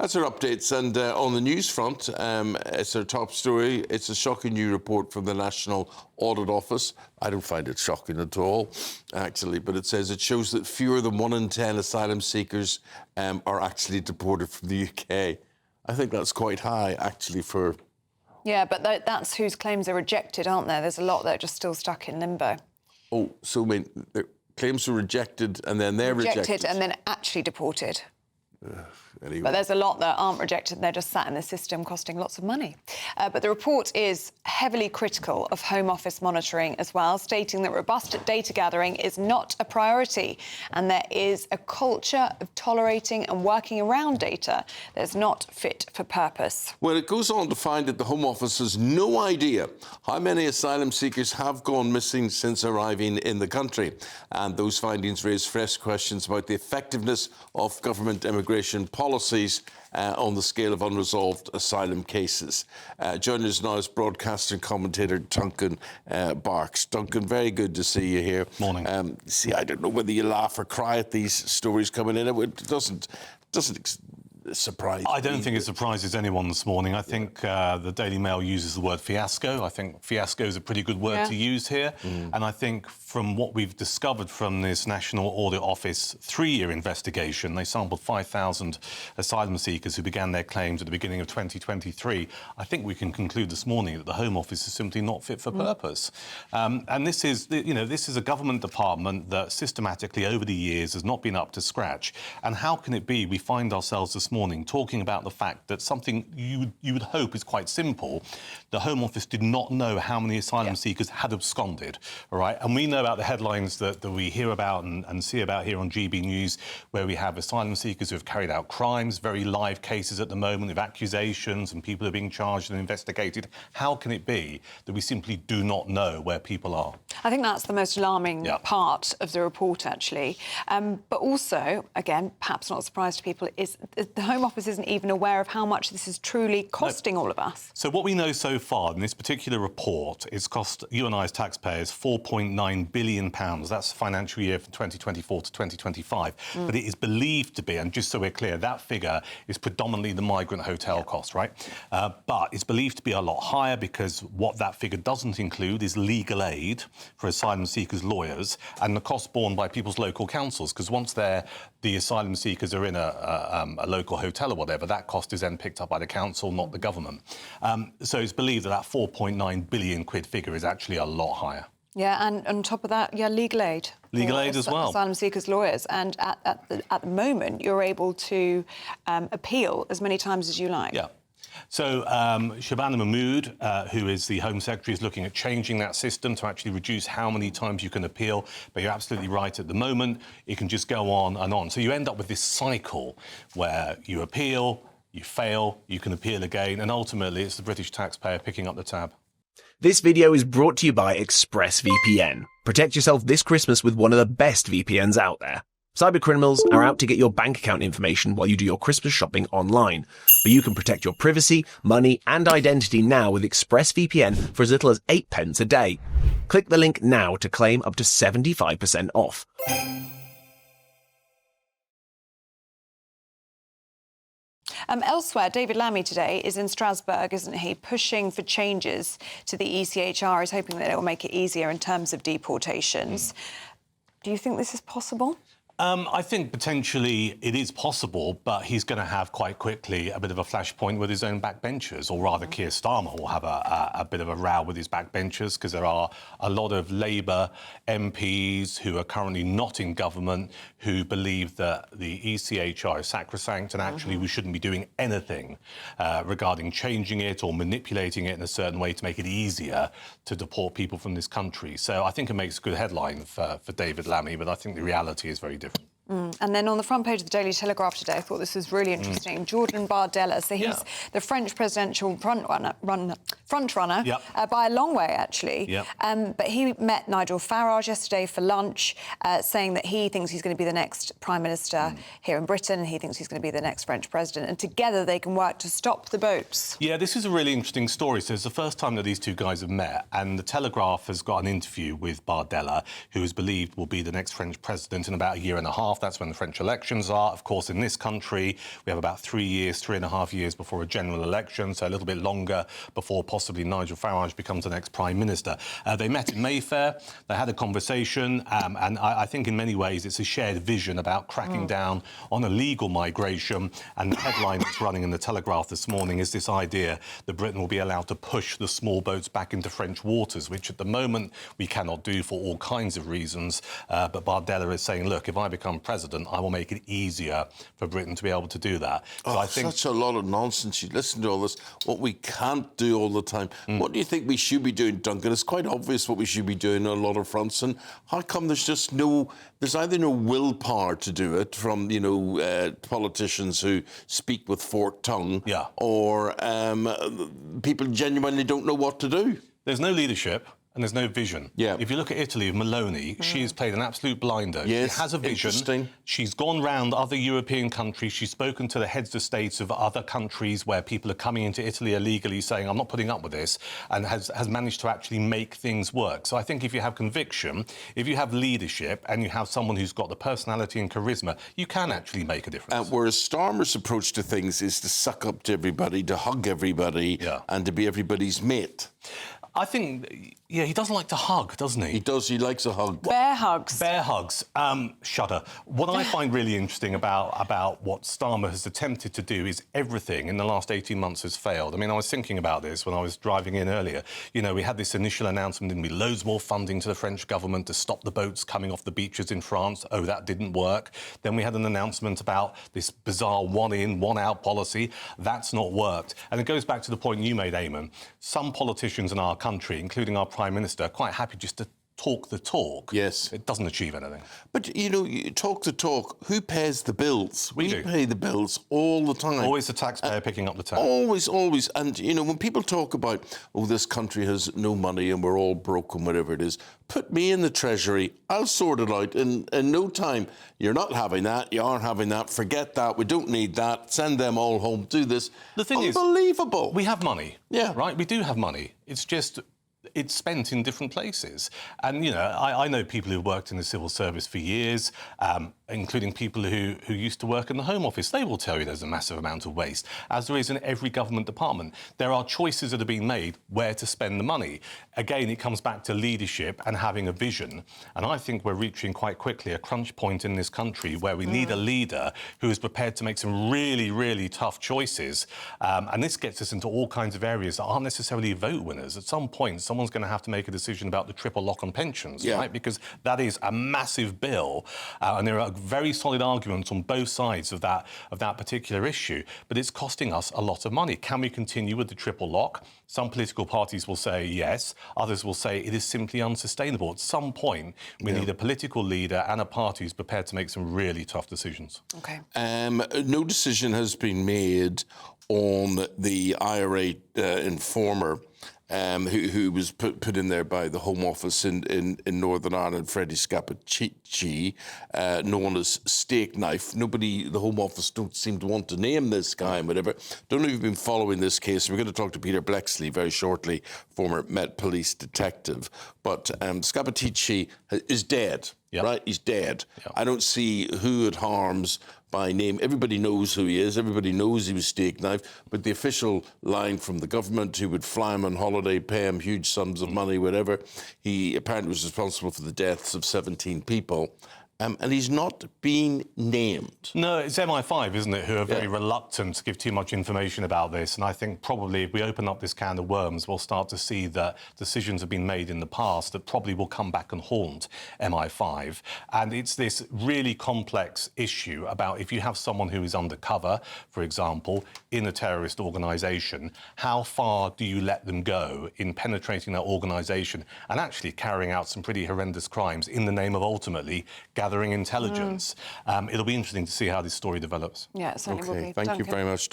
That's our updates. And on the news front, it's our top story. It's a shocking new report from the National Audit Office. I don't find it shocking at all, actually, but it says it shows that fewer than 1 in 10 asylum seekers are actually deported from the UK. I think that's quite high, actually, for... Yeah, but that's whose claims are rejected, aren't there? There's a lot that are just still stuck in limbo. Oh, so I mean, their claims are rejected and then they're rejected? Rejected and then actually deported. Anyway. But there's a lot that aren't rejected. They're just sat in the system costing lots of money. But the report is heavily critical of Home Office monitoring as well, stating that robust data gathering is not a priority and there is a culture of tolerating and working around data that's not fit for purpose. Well, it goes on to find that the Home Office has no idea how many asylum seekers have gone missing since arriving in the country. And those findings raise fresh questions about the effectiveness of government immigration policies on the scale of unresolved asylum cases. Joining us now is broadcaster and commentator Duncan Barks. Duncan, very good to see you here. Morning. I don't know whether you laugh or cry at these stories coming in. It doesn't surprise I don't think it surprises anyone this morning. I think the Daily Mail uses the word fiasco. I think fiasco is a pretty good word to use here. And I think from what we've discovered from this National Audit Office 3-year investigation, they sampled 5,000 asylum seekers who began their claims at the beginning of 2023. I think we can conclude this morning that the Home Office is simply not fit for purpose. And this is, this is a government department that systematically over the years has not been up to scratch. And how can it be we find ourselves this morning talking about the fact that something you would hope is quite simple, the Home Office did not know how many asylum seekers had absconded, all right? And we know about the headlines that we hear about and see about here on GBNews, where we have asylum seekers who have carried out crimes, very live cases at the moment of accusations and people are being charged and investigated. How can it be that we simply do not know where people are? I think that's the most alarming part of the report, actually. But also, again, perhaps not a surprise to people, is the Home Office isn't even aware of how much this is truly costing all of us. So what we know so far in this particular report is cost you and I as taxpayers £4.9 billion. That's the financial year from 2024 to 2025. But it is believed to be, and just so we're clear, that figure is predominantly the migrant hotel cost, right? But it's believed to be a lot higher because what that figure doesn't include is legal aid for asylum seekers' lawyers and the cost borne by people's local councils, because once the asylum seekers are in a local hotel or whatever, that cost is then picked up by the council, not the government. So it's believed that 4.9 billion quid figure is actually a lot higher. Yeah, and on top of that, legal aid. Legal aid as well. Asylum seekers' lawyers. And at the moment, you're able to appeal as many times as you like. Yeah. So Shabana Mahmood, who is the Home Secretary, is looking at changing that system to actually reduce how many times you can appeal. But you're absolutely right. At the moment, it can just go on and on. So you end up with this cycle where you appeal, you fail, you can appeal again, and ultimately it's the British taxpayer picking up the tab. This video is brought to you by ExpressVPN. Protect yourself this Christmas with one of the best VPNs out there. Cybercriminals are out to get your bank account information while you do your Christmas shopping online. But you can protect your privacy, money, and identity now with ExpressVPN for as little as 8 pence a day. Click the link now to claim up to 75% off. Elsewhere, David Lammy today is in Strasbourg, isn't he, pushing for changes to the ECHR. He's hoping that it will make it easier in terms of deportations. Do you think this is possible? I think potentially it is possible, but he's going to have quite quickly a bit of a flashpoint with his own backbenchers, or rather Keir Starmer will have a bit of a row with his backbenchers, because there are a lot of Labour MPs who are currently not in government who believe that the ECHR is sacrosanct and actually we shouldn't be doing anything regarding changing it or manipulating it in a certain way to make it easier to deport people from this country. So I think it makes a good headline for David Lammy, but I think the reality is very different. And then on the front page of the Daily Telegraph today, I thought this was really interesting. Jordan Bardella, so he's the French presidential frontrunner by a long way, actually. But he met Nigel Farage yesterday for lunch, saying that he thinks he's going to be the next Prime Minister here in Britain, and he thinks he's going to be the next French president, and together they can work to stop the boats. Yeah, this is a really interesting story. So it's the first time that these two guys have met, and the Telegraph has got an interview with Bardella, who is believed will be the next French president in about a year and a half. telegraph. That's when the French elections are. Of course, in this country, we have about 3.5 years before a general election, so a little bit longer before possibly Nigel Farage becomes the next Prime Minister. They met in Mayfair, they had a conversation, and I think in many ways it's a shared vision about cracking down on illegal migration. And the headline that's running in the Telegraph this morning is this idea that Britain will be allowed to push the small boats back into French waters, which at the moment we cannot do for all kinds of reasons. But Bardella is saying, look, if I become president, I will make it easier for Britain to be able to do that. So I think such a lot of nonsense. You listen to all this, what we can't do all the time. What do you think we should be doing, Duncan? It's quite obvious what we should be doing on a lot of fronts. And how come there's either no willpower to do it from, politicians who speak with forked tongue, or people genuinely don't know what to do? There's no leadership. And there's no vision. Yeah. If you look at Italy, Meloni, she has played an absolute blinder. Yes, she has a vision. interesting. She's gone round other European countries. She's spoken to the heads of states of other countries where people are coming into Italy illegally saying, I'm not putting up with this, and has managed to actually make things work. So I think if you have conviction, if you have leadership, and you have someone who's got the personality and charisma, you can actually make a difference. Whereas Starmer's approach to things is to suck up to everybody, to hug everybody, and to be everybody's mate. I think, he doesn't like to hug, doesn't he? He does. He likes a hug. Bear hugs. Bear hugs. Shudder. What I find really interesting about what Starmer has attempted to do is everything in the last 18 months has failed. I mean, I was thinking about this when I was driving in earlier. We had this initial announcement, didn't we? Loads more funding to the French government to stop the boats coming off the beaches in France. Oh, that didn't work. Then we had an announcement about this bizarre one-in, one-out policy. That's not worked. And it goes back to the point you made, Eamon. Some politicians in our country, including our Prime Minister, are quite happy just to talk the talk. Yes. It doesn't achieve anything. But, you talk the talk. Who pays the bills? We do. pay the bills all the time. Always the taxpayer picking up the tab. Always, always. And, when people talk about, this country has no money and we're all broke and whatever it is, put me in the Treasury. I'll sort it out in no time. You're not having that. You aren't having that. Forget that. We don't need that. Send them all home. Do this. The thing is, unbelievable. We have money. Yeah. Right? We do have money. It's just it's spent in different places. And, I know people who've worked in the civil service for years, including people who used to work in the Home Office. They will tell you there's a massive amount of waste, as there is in every government department. There are choices that are being made where to spend the money. Again, it comes back to leadership and having a vision. And I think we're reaching quite quickly a crunch point in this country where we need a leader who is prepared to make some really, really tough choices. And this gets us into all kinds of areas that aren't necessarily vote winners. At some point, someone's going to have to make a decision about the triple lock on pensions, right? Because that is a massive bill, and there are very solid arguments on both sides of that particular issue. But it's costing us a lot of money. Can we continue with the triple lock? Some political parties will say yes. Others will say it is simply unsustainable. At some point, we need a political leader and a party who's prepared to make some really tough decisions. OK. No decision has been made on the IRA informer who was put in there by the Home Office in Northern Ireland, Freddie Scappacici, known as Stakeknife. The Home Office don't seem to want to name this guy and whatever. Don't know if you've been following this case. We're going to talk to Peter Blexley very shortly, former Met Police detective. But Scappacici is dead. Yep. Right? He's dead. Yep. I don't see who it harms by name. Everybody knows who he is. Everybody knows he was Stakeknife. But the official line from the government, who would fly him on holiday, pay him huge sums of money, whatever, he apparently was responsible for the deaths of 17 people. And he's not being named. No, it's MI5, isn't it, who are very reluctant to give too much information about this. And I think probably if we open up this can of worms, we'll start to see that decisions have been made in the past that probably will come back and haunt MI5. And it's this really complex issue about if you have someone who is undercover, for example, in a terrorist organisation, how far do you let them go in penetrating that organisation and actually carrying out some pretty horrendous crimes in the name of ultimately gathering intelligence. It'll be interesting to see how this story develops. Yeah, it certainly will be. Thank you very much, Dr.